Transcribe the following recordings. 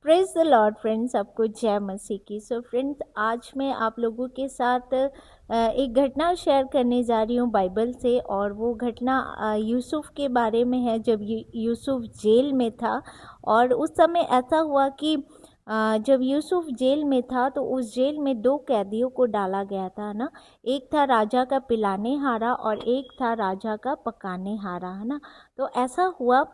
Praise the Lord friends, सबको जय मसीह की। सो फ्रेंड्स, आज मैं आप लोगों के साथ एक घटना शेयर करने जा रही हूँ बाइबल से। और वो घटना यूसुफ के बारे में है, जब यूसुफ जेल में था। और उस समय ऐसा हुआ कि जब यूसुफ जेल में था तो उस जेल में दो कैदियों को डाला गया था ना। एक था राजा का पिलाने हारा और एक था राजा का पकाने हारा, है ना। तो ऐसा हुआ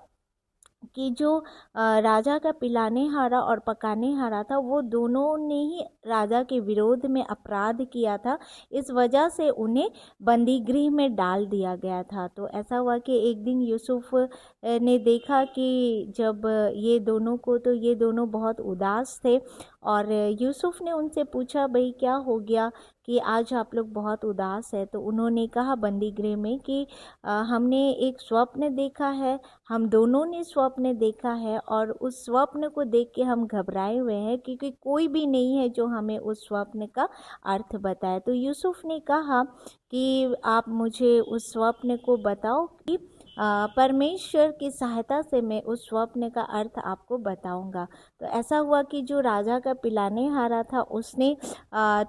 कि जो राजा का पिलाने हारा और पकाने हारा था, वो दोनों ने ही राजा के विरोध में अपराध किया था। इस वजह से उन्हें बंदी गृह में डाल दिया गया था। तो ऐसा हुआ कि एक दिन यूसुफ ने देखा कि जब ये दोनों बहुत उदास थे। और यूसुफ ने उनसे पूछा, भाई क्या हो गया कि आज आप लोग बहुत उदास है। तो उन्होंने कहा बंदी गृह में कि हमने एक स्वप्न देखा है। हम दोनों ने स्वप्न देखा है और उस स्वप्न को देख के हम घबराए हुए हैं, क्योंकि कोई भी नहीं है जो हमें उस स्वप्न का अर्थ बताए। तो यूसुफ ने कहा कि आप मुझे उस स्वप्न को बताओ कि परमेश्वर की सहायता से मैं उस स्वप्न का अर्थ आपको बताऊंगा। तो ऐसा हुआ कि जो राजा का पिलाने हारा था, उसने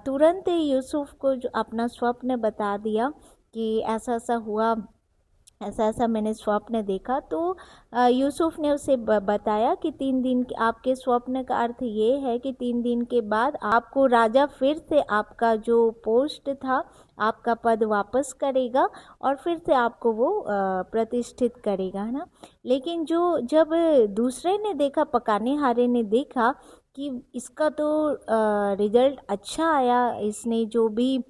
तुरंत ही यूसुफ को जो अपना स्वप्न बता दिया कि ऐसा ऐसा हुआ, ऐसा ऐसा मैंने स्वप्न देखा। तो यूसुफ ने उसे बताया कि 3 दिन के आपके स्वप्न का अर्थ ये है कि 3 दिन के बाद आपको राजा फिर से आपका जो पोस्ट था, आपका पद वापस करेगा और फिर से आपको वो प्रतिष्ठित करेगा, है ना। लेकिन जो जब दूसरे ने देखा, पकाने हारे ने देखा कि इसका तो रिजल्ट अच्छा आया, इसने जो भी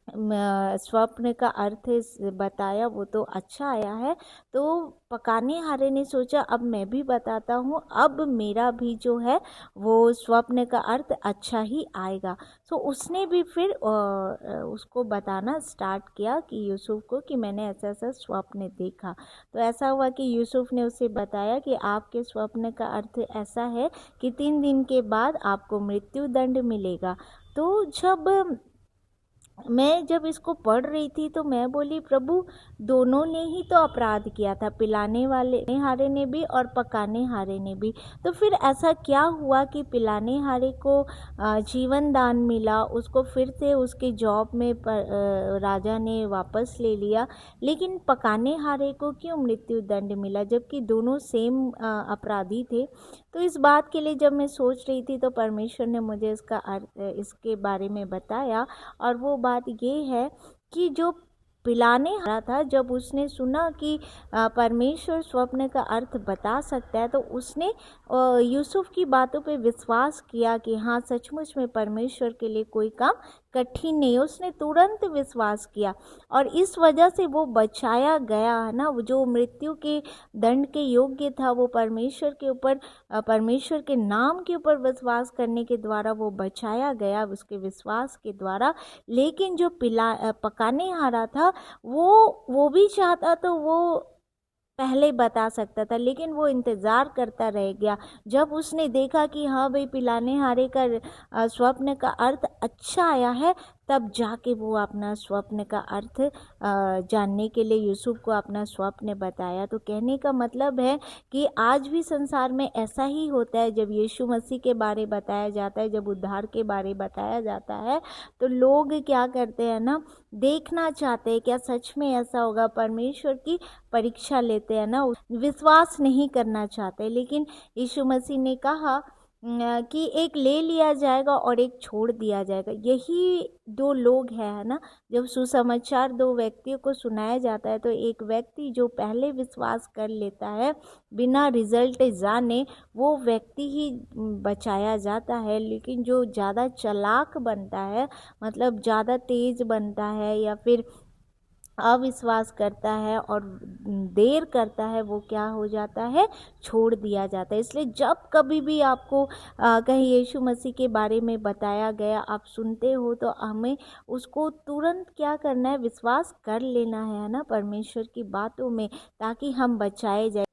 स्वप्न का अर्थ बताया वो तो अच्छा आया है। तो पकाने हारे ने सोचा, अब मैं भी बताता हूँ, अब मेरा भी जो है वो स्वप्न का अर्थ अच्छा ही आएगा। तो उसने भी फिर उसको बताना स्टार्ट किया कि यूसुफ को कि मैंने ऐसा ऐसा स्वप्न देखा। तो ऐसा हुआ कि यूसुफ ने उसे बताया कि आपके स्वप्न का अर्थ ऐसा है कि 3 दिन के बाद आपको मृत्यु दंड मिलेगा। तो जब इसको पढ़ रही थी तो मैं बोली, प्रभु दोनों ने ही तो अपराध किया था, पिलाने वाले हारे ने भी और पकाने हारे ने भी। तो फिर ऐसा क्या हुआ कि पिलाने हारे को जीवन दान मिला, उसको फिर से उसके जॉब में राजा ने वापस ले लिया, लेकिन पकाने हारे को क्यों मृत्यु दंड मिला, जबकि दोनों सेम अपराधी थे। तो इस बात के लिए जब मैं सोच रही थी तो परमेश्वर ने मुझे इसके बारे में बताया। और वो बात ये है कि जो पिलाने हारा था, जब उसने सुना कि परमेश्वर स्वप्न का अर्थ बता सकता है, तो उसने यूसुफ की बातों पे विश्वास किया कि हाँ, सचमुच में परमेश्वर के लिए कोई काम कठिन नहीं। उसने तुरंत विश्वास किया और इस वजह से वो बचाया गया, है ना। वो जो मृत्यु के दंड के योग्य था, वो परमेश्वर के ऊपर परमेश्वर के नाम के ऊपर विश्वास करने के द्वारा वो बचाया गया, उसके विश्वास के द्वारा। लेकिन जो पकाने हारा था, वो भी चाहता तो वो पहले बता सकता था, लेकिन वो इंतज़ार करता रह गया। जब उसने देखा कि हाँ भाई, पिलाने हारे का स्वप्न का अर्थ अच्छा आया है, तब जाके वो अपना स्वप्न का अर्थ जानने के लिए यूसुफ को अपना स्वप्न बताया। तो कहने का मतलब है कि आज भी संसार में ऐसा ही होता है। जब यीशु मसीह के बारे बताया जाता है, जब उद्धार के बारे बताया जाता है, तो लोग क्या करते हैं ना, देखना चाहते हैं क्या सच में ऐसा होगा, परमेश्वर की परीक्षा लेते हैं ना, विश्वास नहीं करना चाहते। लेकिन यीशु मसीह ने कहा कि एक ले लिया जाएगा और एक छोड़ दिया जाएगा। यही दो लोग हैं, है ना। जब सुसमाचार दो व्यक्तियों को सुनाया जाता है, तो एक व्यक्ति जो पहले विश्वास कर लेता है बिना रिजल्ट जाने, वो व्यक्ति ही बचाया जाता है। लेकिन जो ज़्यादा चालाक बनता है, मतलब ज़्यादा तेज बनता है या फिर अविश्वास करता है और देर करता है, वो क्या हो जाता है, छोड़ दिया जाता है। इसलिए जब कभी भी आपको कहीं यीशु मसीह के बारे में बताया गया, आप सुनते हो, तो हमें उसको तुरंत क्या करना है, विश्वास कर लेना है ना, परमेश्वर की बातों में, ताकि हम बचाए जाए।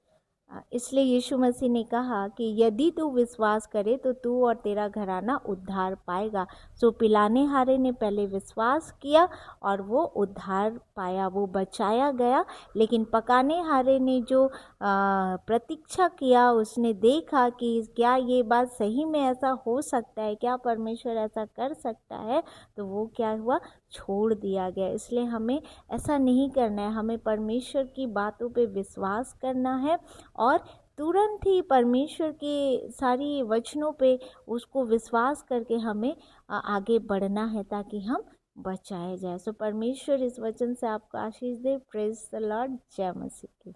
इसलिए यीशु मसीह ने कहा कि यदि तू विश्वास करे तो तू और तेरा घराना उद्धार पाएगा। सो पिलाने हारे ने पहले विश्वास किया और वो उद्धार पाया, वो बचाया गया। लेकिन पकाने हारे ने जो प्रतीक्षा किया, उसने देखा कि क्या ये बात सही में ऐसा हो सकता है, क्या परमेश्वर ऐसा कर सकता है, तो वो क्या हुआ, छोड़ दिया गया। इसलिए हमें ऐसा नहीं करना है, हमें परमेश्वर की बातों पे विश्वास करना है और तुरंत ही परमेश्वर के सारी वचनों पे उसको विश्वास करके हमें आगे बढ़ना है ताकि हम बचाए जाए। सो परमेश्वर इस वचन से आपको आशीष दे। Praise the lord. जय मसीह की।